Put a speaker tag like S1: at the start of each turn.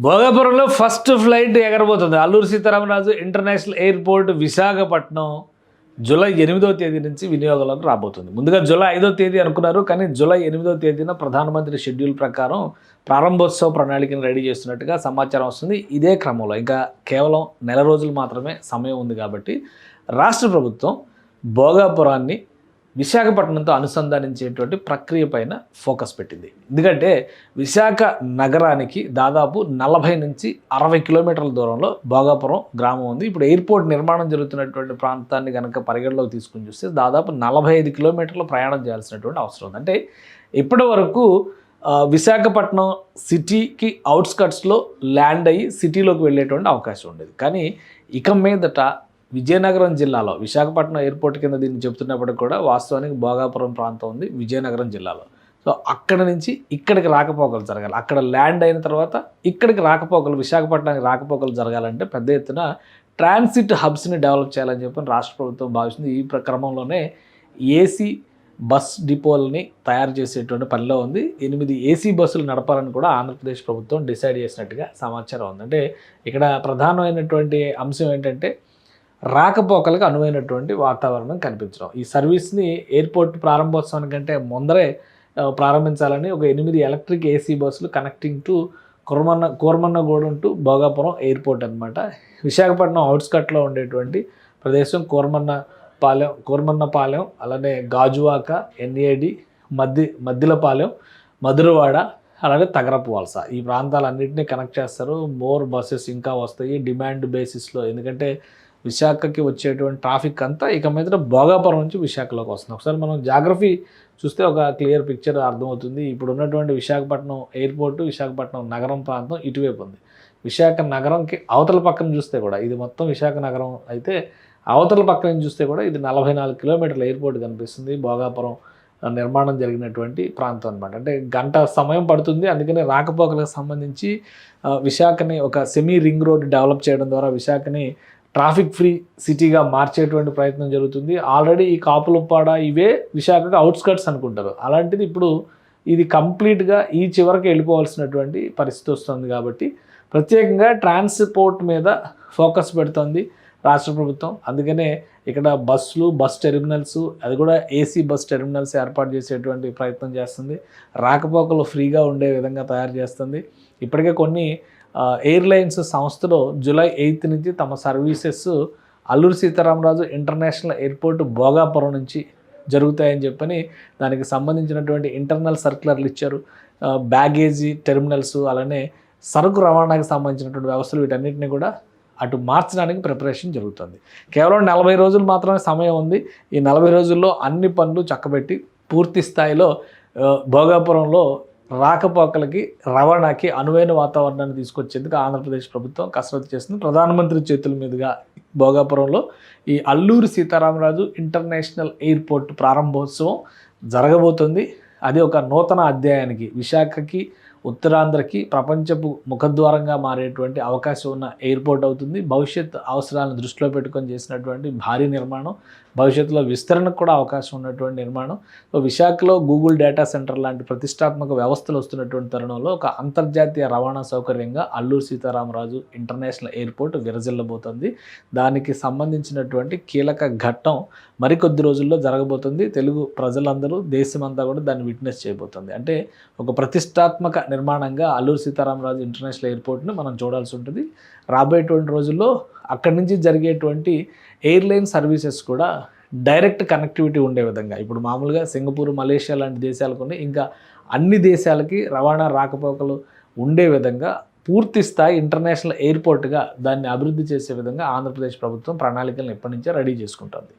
S1: భోగాపురంలో first flight ఎగరబోతుంది. Alluri Sitaramaraju international airport Visakhapatnam July 8వ తేదీ నుంచి వినియోగంలోకి రాబోతుంది. ముందుగా జూలై 5వ తేదీ అనుకున్నారు, కానీ జూలై 8వ తేదీన ప్రధానమంత్రి షెడ్యూల్ ప్రకారం ప్రారంభోత్సవ ప్రణాళికను రెడీ చేస్తున్నట్టుగా సమాచారం వస్తుంది. ఇదే క్రమంలో ఇంకా కేవలం నెల రోజులు మాత్రమే సమయం ఉంది కాబట్టి రాష్ట్ర ప్రభుత్వం భోగాపురాన్ని విశాఖపట్నంతో అనుసంధానించేటువంటి ప్రక్రియ పైన ఫోకస్ పెట్టింది. ఎందుకంటే విశాఖ నగరానికి దాదాపు 40 నుంచి 60 కిలోమీటర్ల దూరంలో భోగాపురం గ్రామం ఉంది. ఇప్పుడు ఎయిర్పోర్ట్ నిర్మాణం జరుగుతున్నటువంటి ప్రాంతాన్ని కనుక పరిగణలోకి తీసుకుని చూస్తే దాదాపు 45 కిలోమీటర్లు ప్రయాణం చేయాల్సినటువంటి అవసరం ఉంది. అంటే ఇప్పటి వరకు విశాఖపట్నం సిటీకి అవుట్స్కట్స్లో ల్యాండ్ అయ్యి సిటీలోకి వెళ్ళేటువంటి అవకాశం ఉండేది. కానీ ఇక మీదట విజయనగరం జిల్లాలో విశాఖపట్నం ఎయిర్పోర్ట్ కింద దీన్ని చెప్తున్నప్పటికి కూడా వాస్తవానికి భోగాపురం ప్రాంతం ఉంది విజయనగరం జిల్లాలో. సో అక్కడ నుంచి ఇక్కడికి రాకపోకలు జరగాలి. అక్కడ ల్యాండ్ అయిన తర్వాత ఇక్కడికి రాకపోకలు, విశాఖపట్నానికి రాకపోకలు జరగాలంటే పెద్ద ఎత్తున ట్రాన్సిట్ హబ్స్ని డెవలప్ చేయాలని చెప్పి రాష్ట్ర ప్రభుత్వం భావిస్తుంది. ఈ క్రమంలోనే ఏసీ బస్ డిపోలని తయారు చేసేటువంటి పనిలో ఉంది. 8 ఏసీ బస్సులు నడపాలని కూడా ఆంధ్రప్రదేశ్ ప్రభుత్వం డిసైడ్ చేసినట్టుగా సమాచారం ఉంది. అంటే ఇక్కడ ప్రధానమైనటువంటి అంశం ఏంటంటే రాకపోకలకు అనువైనటువంటి వాతావరణం కనిపించడం. ఈ సర్వీస్ని ఎయిర్పోర్ట్ ప్రారంభోత్సవానికంటే ముందరే ప్రారంభించాలని ఒక 8 ఎలక్ట్రిక్ ఏసీ బస్సులు connecting to Koramannagudem to Bhogapuram airport అనమాట. విశాఖపట్నం అవుట్స్కట్లో ఉండేటువంటి ప్రదేశం కోరమన్నపాలెం, అలానే గాజువాక, ఎన్ఏడి, మద్దిలపాలెం, మధురవాడ, అలాగే తగరపు వలస, ఈ ప్రాంతాలన్నింటినీ కనెక్ట్ చేస్తారు. మోర్ బస్సెస్ ఇంకా వస్తాయి డిమాండ్ బేసిస్లో. ఎందుకంటే విశాఖకి వచ్చేటువంటి ట్రాఫిక్ అంతా ఇక మీద భోగాపురం నుంచి విశాఖలోకి వస్తుంది. ఒకసారి మనం జాగ్రఫీ చూస్తే ఒక క్లియర్ పిక్చర్ అర్థమవుతుంది. ఇప్పుడు ఉన్నటువంటి విశాఖపట్నం ఎయిర్పోర్టు, విశాఖపట్నం నగరం ప్రాంతం ఇటువైపు ఉంది. విశాఖ నగరంకి అవతల పక్కన చూస్తే కూడా ఇది మొత్తం విశాఖ నగరం అయితే అవతల పక్కన చూస్తే కూడా ఇది 44 కిలోమీటర్ల ఎయిర్పోర్ట్ కనిపిస్తుంది. భోగాపురం నిర్మాణం జరిగినటువంటి ప్రాంతం అనమాట. అంటే గంట సమయం పడుతుంది. అందుకనే రాకపోకలకు సంబంధించి విశాఖని ఒక సెమీ రింగ్ రోడ్ డెవలప్ చేయడం ద్వారా విశాఖని ట్రాఫిక్ ఫ్రీ సిటీగా మార్చేటువంటి ప్రయత్నం జరుగుతుంది. ఆల్రెడీ ఈ కాపులపాడ ఇవే విశాఖకు అవుట్స్కట్స్ అనుకుంటారు. అలాంటిది ఇప్పుడు ఇది కంప్లీట్గా ఈ చివరికి వెళ్ళిపోవాల్సినటువంటి పరిస్థితి వస్తుంది. కాబట్టి ప్రత్యేకంగా ట్రాన్స్పోర్ట్ మీద ఫోకస్ పెడుతుంది రాష్ట్ర ప్రభుత్వం. అందుకనే ఇక్కడ బస్ టెర్మినల్స్, అది కూడా ఏసీ బస్ టెర్మినల్స్ ఏర్పాటు చేసేటువంటి ప్రయత్నం చేస్తుంది. రాకపోకలు ఫ్రీగా ఉండే విధంగా తయారు చేస్తుంది. ఇప్పటికే కొన్ని ఎయిర్లైన్స్ సంస్థలు జూలై 8 నుంచి తమ services Alluri Sitaramaraju international airport Bhogapuram నుంచి జరుగుతాయని చెప్పని దానికి సంబంధించినటువంటి ఇంటర్నల్ సర్క్యులర్లు ఇచ్చారు. బ్యాగేజీ టెర్మినల్స్, అలానే సరుకు రవాణాకి సంబంధించినటువంటి వ్యవస్థలు, వీటన్నిటిని కూడా అటు మార్చడానికి ప్రిపరేషన్ జరుగుతుంది. కేవలం 40 రోజులు మాత్రమే సమయం ఉంది. ఈ 40 రోజుల్లో అన్ని పనులు చక్కబెట్టి పూర్తి స్థాయిలో భోగాపురంలో రాకపోకలకి రవాణాకి అనువైన వాతావరణాన్ని తీసుకొచ్చేందుకు ఆంధ్రప్రదేశ్ ప్రభుత్వం కసరత్తు చేస్తుంది. ప్రధానమంత్రి చేతుల మీదుగా భోగాపురంలో ఈ అల్లూరి సీతారామరాజు ఇంటర్నేషనల్ ఎయిర్పోర్ట్ ప్రారంభోత్సవం జరగబోతుంది. అది ఒక నూతన అధ్యాయానికి, విశాఖకి, ఉత్తరాంధ్రకి ప్రపంచపు ముఖద్వారంగా మారేటువంటి అవకాశం ఉన్న ఎయిర్పోర్ట్ అవుతుంది. భవిష్యత్ అవసరాలను దృష్టిలో పెట్టుకొని చేసినటువంటి భారీ నిర్మాణం, భవిష్యత్తులో విస్తరణకు కూడా అవకాశం ఉన్నటువంటి నిర్మాణం. విశాఖలో గూగుల్ డేటా సెంటర్ లాంటి ప్రతిష్టాత్మక వ్యవస్థలు వస్తున్నటువంటి తరుణంలో ఒక అంతర్జాతీయ రవాణా సౌకర్యంగా అల్లూరి సీతారామరాజు ఇంటర్నేషనల్ ఎయిర్పోర్ట్ విరజిల్లబోతుంది. దానికి సంబంధించినటువంటి కీలక ఘట్టం మరికొద్ది రోజుల్లో జరగబోతుంది. తెలుగు ప్రజలందరూ, దేశమంతా కూడా దాన్ని విట్నెస్ చేయబోతుంది. అంటే ఒక ప్రతిష్టాత్మక నిర్మాణంగా అల్లూరి సీతారామరాజు ఇంటర్నేషనల్ ఎయిర్పోర్ట్ని మనం చూడాల్సి ఉంటుంది. రాబోయేటువంటి రోజుల్లో అక్కడి నుంచి జరిగేటువంటి ఎయిర్లైన్ సర్వీసెస్ కూడా డైరెక్ట్ కనెక్టివిటీ ఉండే విధంగా, ఇప్పుడు మామూలుగా సింగపూర్, మలేషియా లాంటి దేశాలకు ఉన్నాయి, ఇంకా అన్ని దేశాలకి రవాణా రాకపోకలు ఉండే విధంగా పూర్తి స్థాయి ఇంటర్నేషనల్ ఎయిర్పోర్ట్గా దాన్ని అభివృద్ధి చేసే విధంగా ఆంధ్రప్రదేశ్ ప్రభుత్వం ప్రణాళికలను ఎప్పటి నుంచో రెడీ చేసుకుంటుంది.